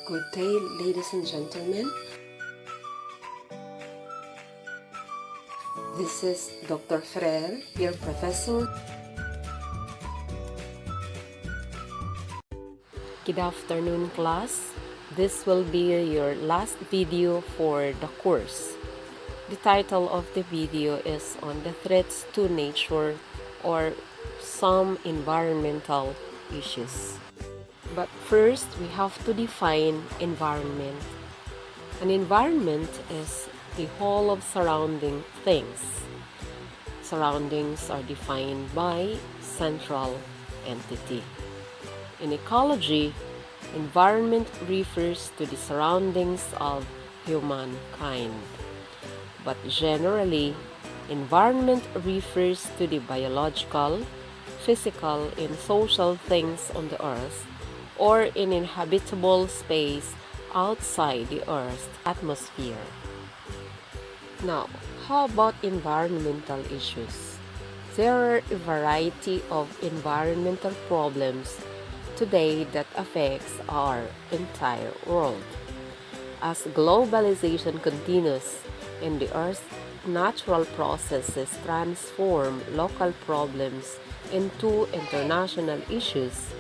Good day, ladies and gentlemen. This is Dr. Ferrer, your professor. Good afternoon, class. This will be your last video for the course. The title of the video is on the threats to nature or some environmental issues. But first, we have to define environment. An environment is the whole of surrounding things. Surroundings are defined by central entity. In ecology, environment refers to the surroundings of humankind. But generally, environment refers to the biological, physical, and social things on the earth or in inhabitable space outside the Earth's atmosphere. Now, how about environmental issues? There are a variety of environmental problems today that affects our entire world. As globalization continues and the Earth's natural processes transform local problems into international issues,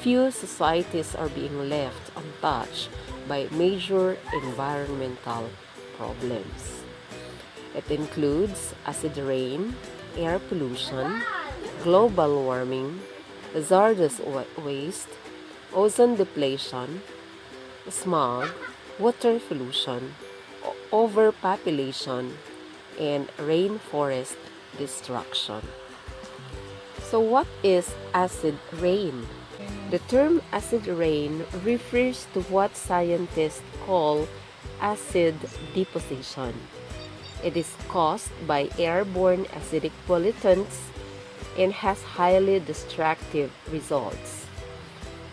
few societies are being left untouched by major environmental problems. It includes acid rain, air pollution, global warming, hazardous waste, ozone depletion, smog, water pollution, overpopulation, and rainforest destruction. So what is acid rain? The term acid rain refers to what scientists call acid deposition. It is caused by airborne acidic pollutants and has highly destructive results.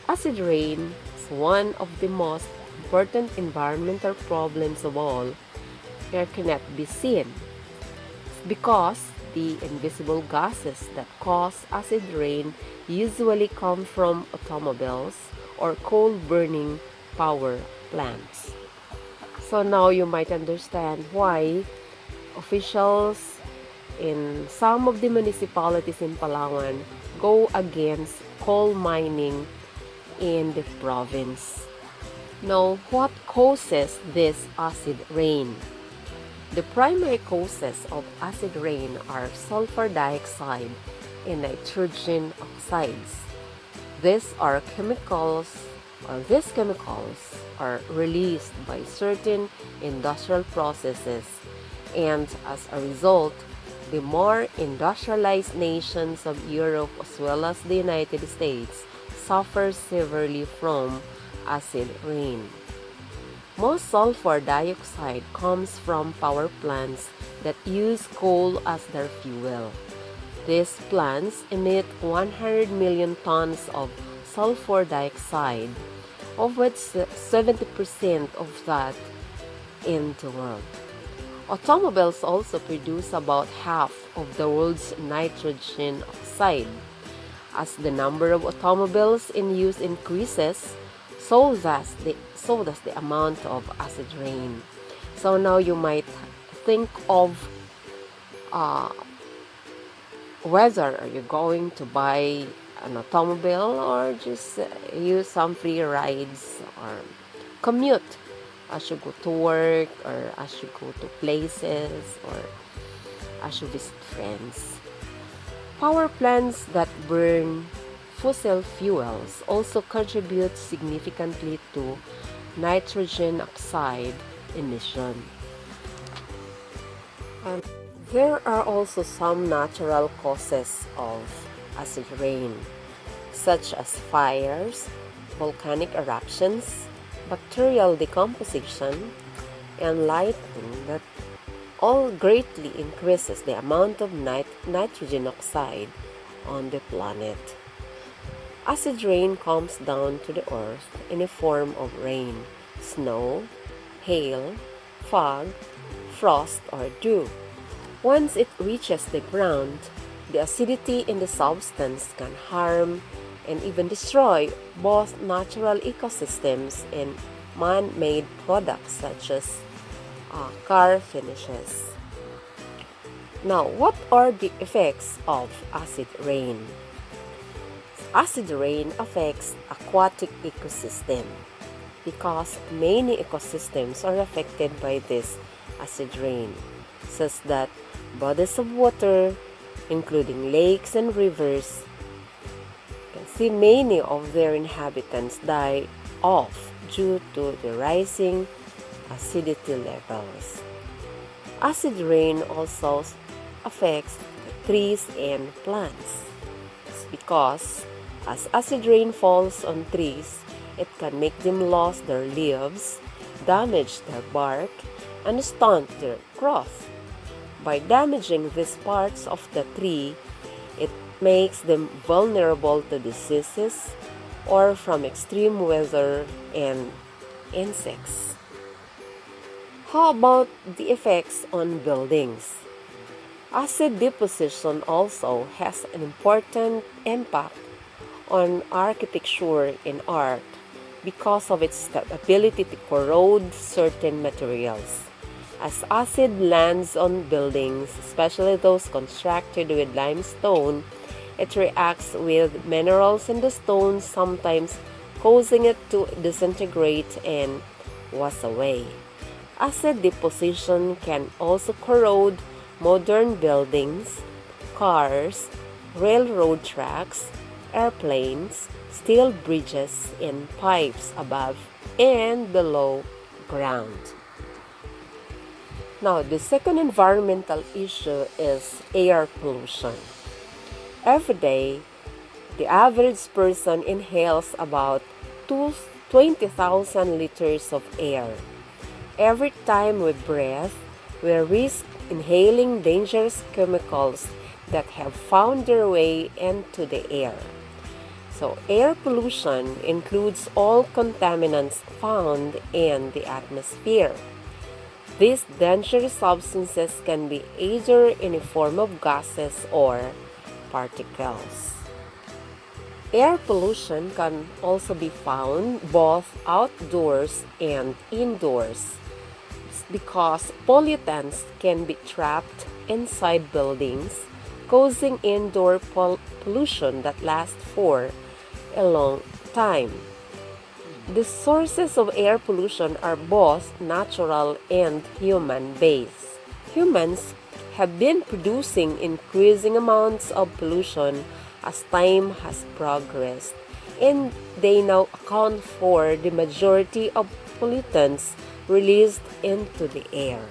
Acid rain is one of the most important environmental problems of all. It cannot be seen because the invisible gases that cause acid rain usually come from automobiles or coal-burning power plants. So now you might understand why officials in some of the municipalities in Palawan go against coal mining in the province. Now, what causes this acid rain? The primary causes of acid rain are sulfur dioxide and nitrogen oxides. These chemicals are released by certain industrial processes, and as a result, the more industrialized nations of Europe as well as the United States suffer severely from acid rain. Most sulfur dioxide comes from power plants that use coal as their fuel. These plants emit 100 million tons of sulfur dioxide, of which 70% of that in the world. Automobiles also produce about half of the world's nitrogen oxide. As the number of automobiles in use increases, so does the amount of acid rain. So now you might think of whether are you going to buy an automobile or just use some free rides or commute as you go to work or as you go to places or as you visit friends. Power plants that burn fossil fuels also contribute significantly to nitrogen oxide emission. There are also some natural causes of acid rain, such as fires, volcanic eruptions, bacterial decomposition, and lightning that all greatly increases the amount of nitrogen oxide on the planet. Acid rain comes down to the earth in the form of rain, snow, hail, fog, frost, or dew. Once it reaches the ground, the acidity in the substance can harm and even destroy both natural ecosystems and man-made products such as car finishes. Now, what are the effects of acid rain? Acid rain affects aquatic ecosystem because many ecosystems are affected by this acid rain, such that bodies of water, including lakes and rivers, can see many of their inhabitants die off due to the rising acidity levels. Acid rain also affects the trees and plants because as acid rain falls on trees, it can make them lose their leaves, damage their bark, and stunt their growth. By damaging these parts of the tree, it makes them vulnerable to diseases or from extreme weather and insects. How about the effects on buildings? Acid deposition also has an important impact on architecture and art because of its ability to corrode certain materials. As acid lands on buildings, especially those constructed with limestone, it reacts with minerals in the stone, sometimes causing it to disintegrate and wash away. Acid deposition can also corrode modern buildings, cars, railroad tracks, airplanes, steel bridges, and pipes above and below ground. Now, the second environmental issue is air pollution. Every day, the average person inhales about 20,000 liters of air. Every time we breathe, we risk inhaling dangerous chemicals that have found their way into the air. So, air pollution includes all contaminants found in the atmosphere. These dangerous substances can be either in the form of gases or particles. Air pollution can also be found both outdoors and indoors because pollutants can be trapped inside buildings, causing indoor pollution that lasts for a long time. The sources of air pollution are both natural and human-based. Humans have been producing increasing amounts of pollution as time has progressed, and they now account for the majority of pollutants released into the air.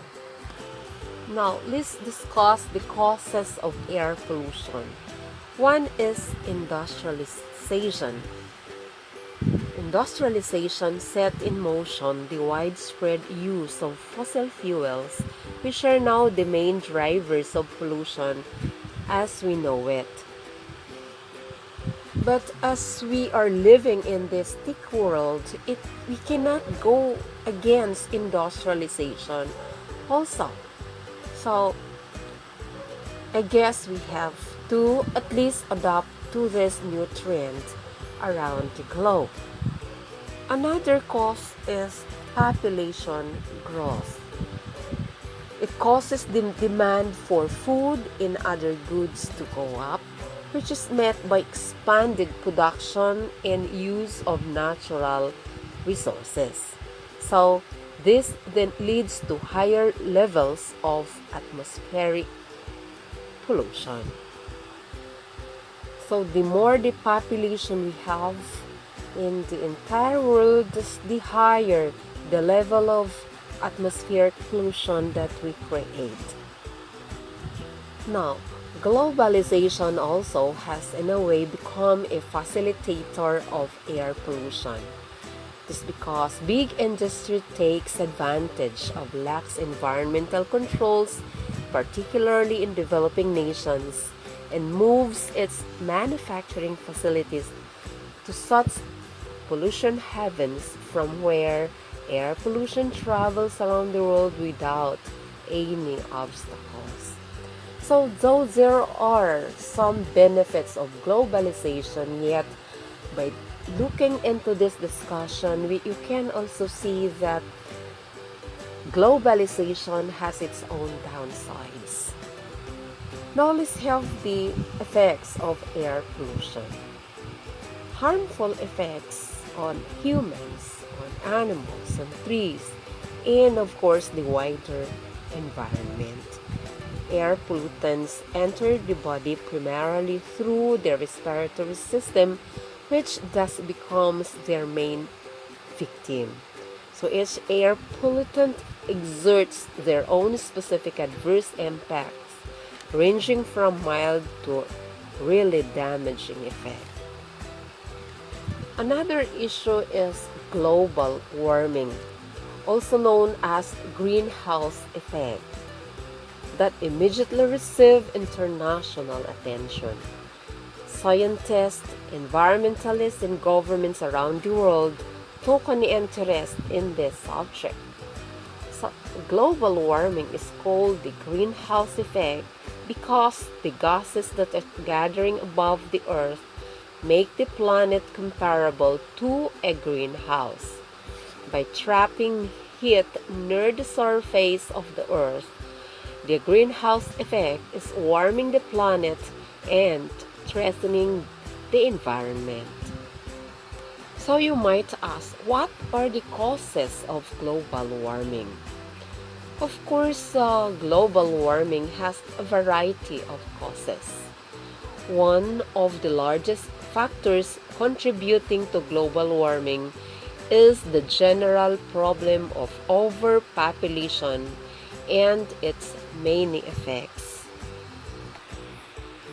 Now, let's discuss the causes of air pollution. One is industrialization. Industrialization set in motion the widespread use of fossil fuels, which are now the main drivers of pollution as we know it. But as we are living in this tech world, we cannot go against industrialization also. So, I guess we have to at least adapt to this new trend around the globe. Another cause is population growth. It causes the demand for food and other goods to go up, which is met by expanded production and use of natural resources. So, this then leads to higher levels of atmospheric pollution. So, the more the population we have in the entire world, the higher the level of atmospheric pollution that we create. Now, globalization also has in a way become a facilitator of air pollution. This is because big industry takes advantage of lax environmental controls, particularly in developing nations, and moves its manufacturing facilities to such pollution heavens from where air pollution travels around the world without any obstacles. So though there are some benefits of globalization, yet by looking into this discussion, you can also see that globalization has its own downsides. Now let's have the effects of air pollution. Harmful effects on humans, on animals, on trees, and of course the wider environment. Air pollutants enter the body primarily through the respiratory system, which thus becomes their main victim. So each air pollutant exerts their own specific adverse impacts, ranging from mild to really damaging effect. Another issue is global warming, also known as greenhouse effect, that immediately receive international attention. Scientists, environmentalists, and governments around the world took an interest in this subject. So, global warming is called the greenhouse effect because the gases that are gathering above the Earth make the planet comparable to a greenhouse. By trapping heat near the surface of the Earth, the greenhouse effect is warming the planet and threatening the environment. So you might ask, what are the causes of global warming? Of course, global warming has a variety of causes. One of the largest factors contributing to global warming is the general problem of overpopulation and its many effects.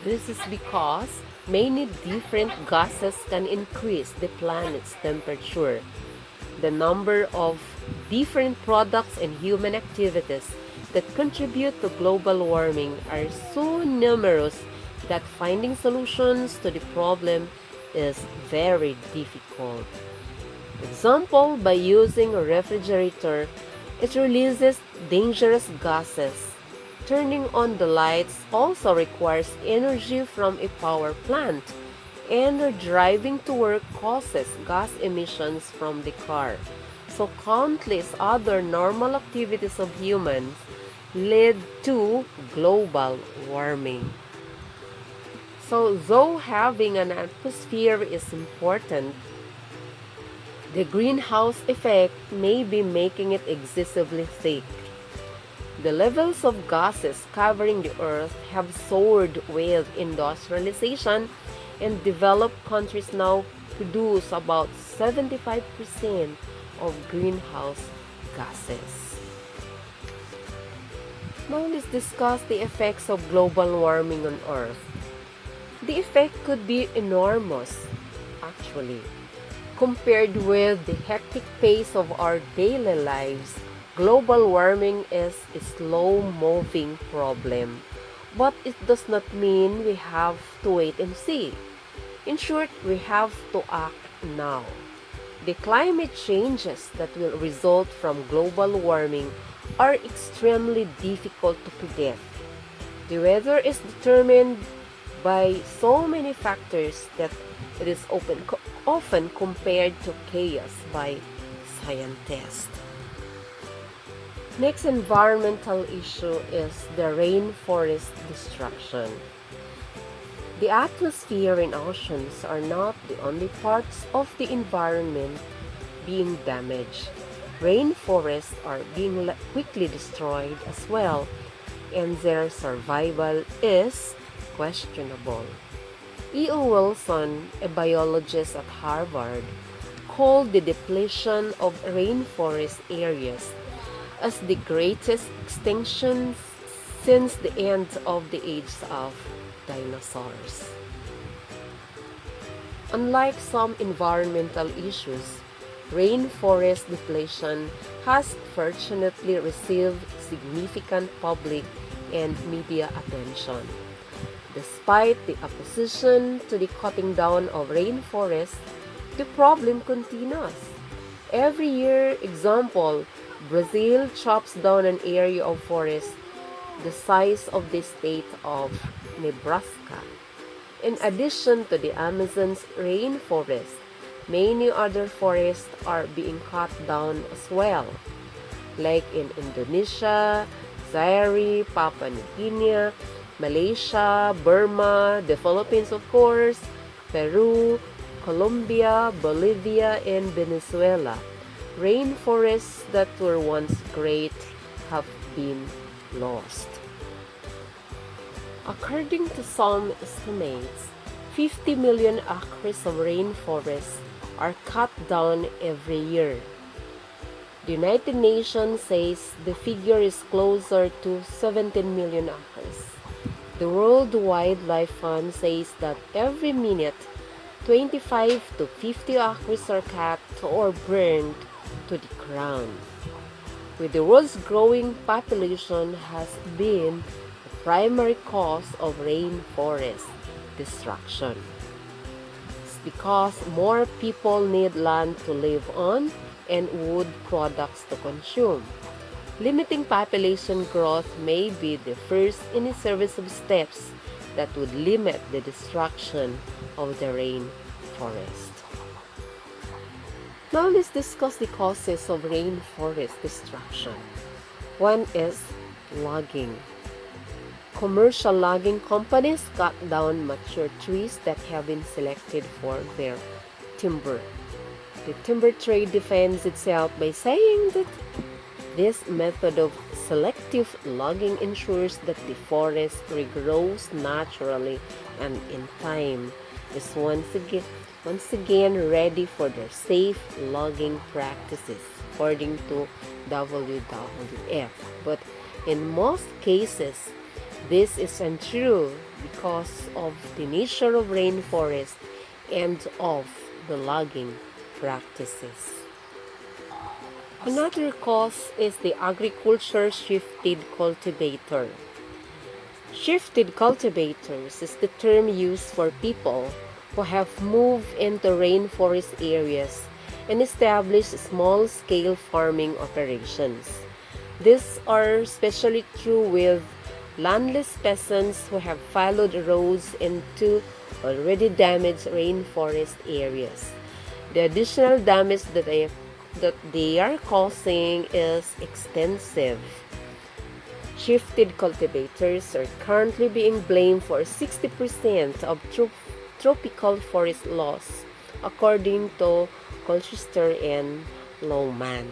This is because many different gases can increase the planet's temperature. The number of different products and human activities that contribute to global warming are so numerous that finding solutions to the problem is very difficult. Example, by using a refrigerator, it releases dangerous gases. Turning on the lights also requires energy from a power plant, and driving to work causes gas emissions from the car. So countless other normal activities of humans lead to global warming. So though having an atmosphere is important, the greenhouse effect may be making it excessively thick. The levels of gases covering the earth have soared with industrialization, and developed countries now produce about 75% of greenhouse gases. Now let's discuss the effects of global warming on Earth. The effect could be enormous, actually. Compared with the hectic pace of our daily lives, global warming is a slow-moving problem. But it does not mean we have to wait and see. In short, we have to act now. The climate changes that will result from global warming are extremely difficult to predict. The weather is determined by so many factors that it is often compared to chaos by scientists. Next environmental issue is the rainforest destruction. The atmosphere and oceans are not the only parts of the environment being damaged. Rainforests are being quickly destroyed as well, and their survival is questionable. E.O. Wilson, a biologist at Harvard, called the depletion of rainforest areas as the greatest extinction since the end of the age of dinosaurs. Unlike some environmental issues, rainforest depletion has fortunately received significant public and media attention. Despite the opposition to the cutting down of rainforests, the problem continues. Every year, example, Brazil chops down an area of forest the size of the state of Nebraska. In addition to the Amazon's rainforest, many other forests are being cut down as well, like in Indonesia, Zaire, Papua New Guinea, Malaysia, Burma, the Philippines of course, Peru, Colombia, Bolivia, and Venezuela. Rainforests that were once great have been lost. According to some estimates, 50 million acres of rainforests are cut down every year. The United Nations says the figure is closer to 17 million acres. The World Wildlife Fund says that every minute, 25 to 50 acres are cut or burned to the ground. With the world's growing population has been the primary cause of rainforest destruction. It's because more people need land to live on and wood products to consume. Limiting population growth may be the first in a series of steps that would limit the destruction of the rainforest. Now let's discuss the causes of rainforest destruction. One is logging. Commercial logging companies cut down mature trees that have been selected for their timber. The timber trade defends itself by saying that this method of selective logging ensures that the forest regrows naturally and in time is once again ready for their safe logging practices, according to WWF. But in most cases, this is untrue because of the nature of rainforest and of the logging practices. Another cause is the agriculture shifted cultivator. Shifted cultivators is the term used for people who have moved into rainforest areas and established small-scale farming operations. These are especially true with landless peasants who have followed roads into already damaged rainforest areas. The additional damage that they are causing is extensive. Shifted cultivators are currently being blamed for 60% of tropical forest loss, according to Colchester and Lowman.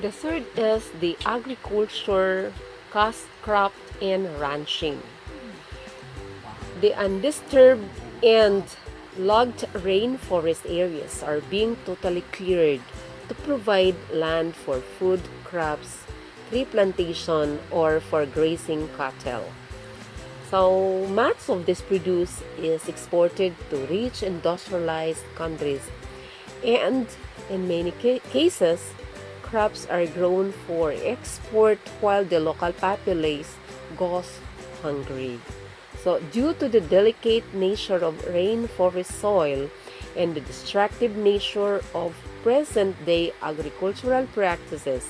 The third is the agriculture, cash crop, and ranching. The undisturbed and logged rainforest areas are being totally cleared to provide land for food crops, tree plantation, or for grazing cattle. So much of this produce is exported to rich industrialized countries, and in many cases, crops are grown for export while the local populace goes hungry. So due to the delicate nature of rainforest soil and the destructive nature of present-day agricultural practices,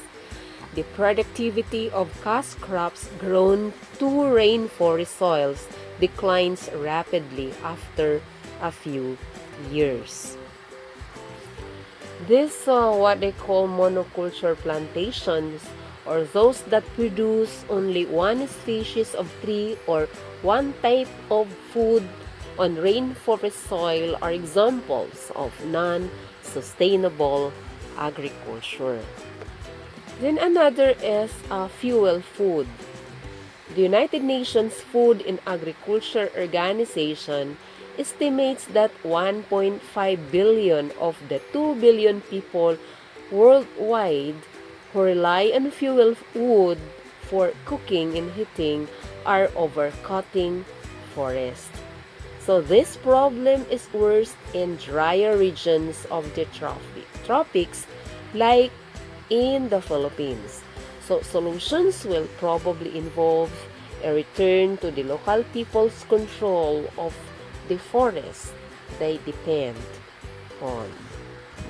the productivity of cash crops grown to rainforest soils declines rapidly after a few years. These what they call monoculture plantations, or those that produce only one species of tree or one type of food on rainforest soil, are examples of non-sustainable agriculture. Then another is fuel food. The United Nations Food and Agriculture Organization estimates that 1.5 billion of the 2 billion people worldwide who rely on fuel wood for cooking and heating are overcutting forests. So this problem is worse in drier regions of the tropics like in the Philippines. So solutions will probably involve a return to the local people's control of the forest they depend on.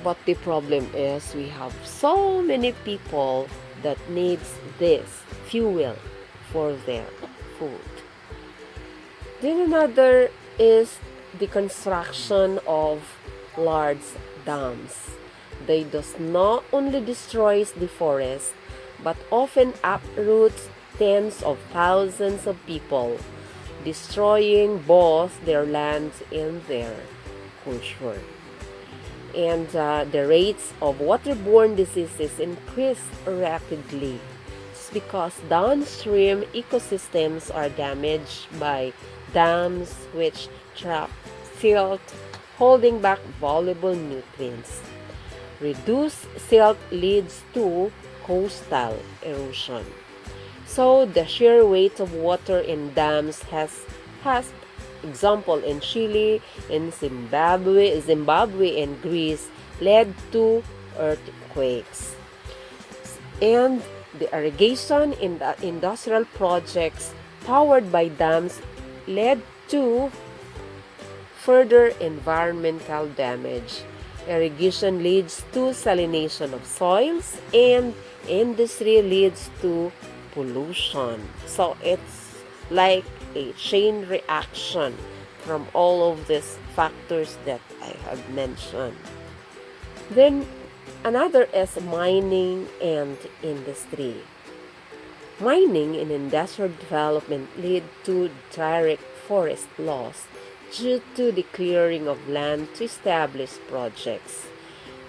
But the problem is we have so many people that needs this fuel for their food. Then another is the construction of large dams. They does not only destroys the forest, but often uproots tens of thousands of people, destroying both their lands and their culture. And the rates of waterborne diseases increase rapidly. It's because downstream ecosystems are damaged by dams which trap silt, holding back valuable nutrients. Reduced silt leads to coastal erosion. So the sheer weight of water in dams has example in Chile, in Zimbabwe and Greece led to earthquakes. And the irrigation in the industrial projects powered by dams led to further environmental damage. Irrigation leads to salination of soils and industry leads to pollution. So it's like a chain reaction from all of these factors that I have mentioned. Then another is mining and industry. Mining and industrial development lead to direct forest loss due to the clearing of land to establish projects.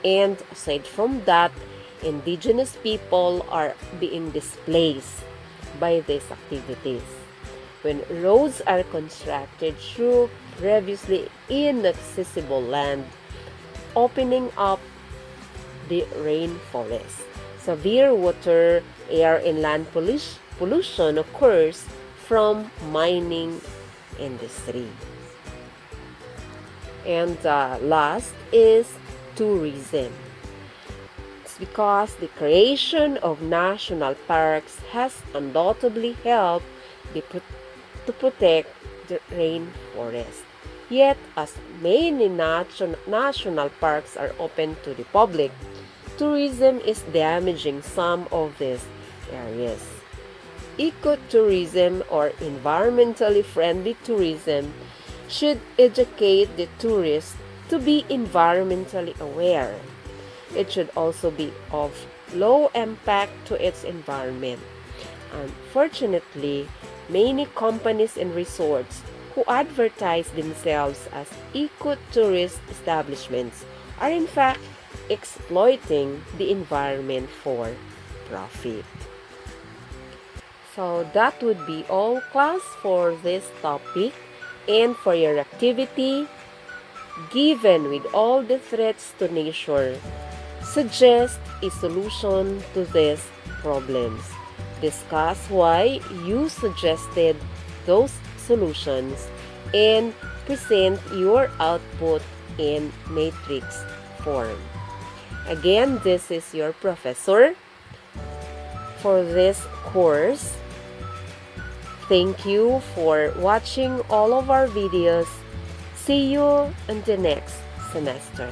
And aside from that, indigenous people are being displaced by these activities. When roads are constructed through previously inaccessible land, opening up the rainforest. Severe water, air, and land pollution occurs from mining industry. And last is tourism. It's because the creation of national parks has undoubtedly helped to protect the rainforest. Yet, as many national parks are open to the public, tourism is damaging some of these areas. Ecotourism or environmentally friendly tourism should educate the tourists to be environmentally aware. It should also be of low impact to its environment. Unfortunately, many companies and resorts who advertise themselves as eco-tourist establishments are in fact exploiting the environment for profit. So that would be all, class, for this topic. And for your activity, given with all the threats to nature, suggest a solution to these problems. Discuss why you suggested those solutions and present your output in matrix form. Again, this is your professor for this course. Thank you for watching all of our videos. See you in the next semester.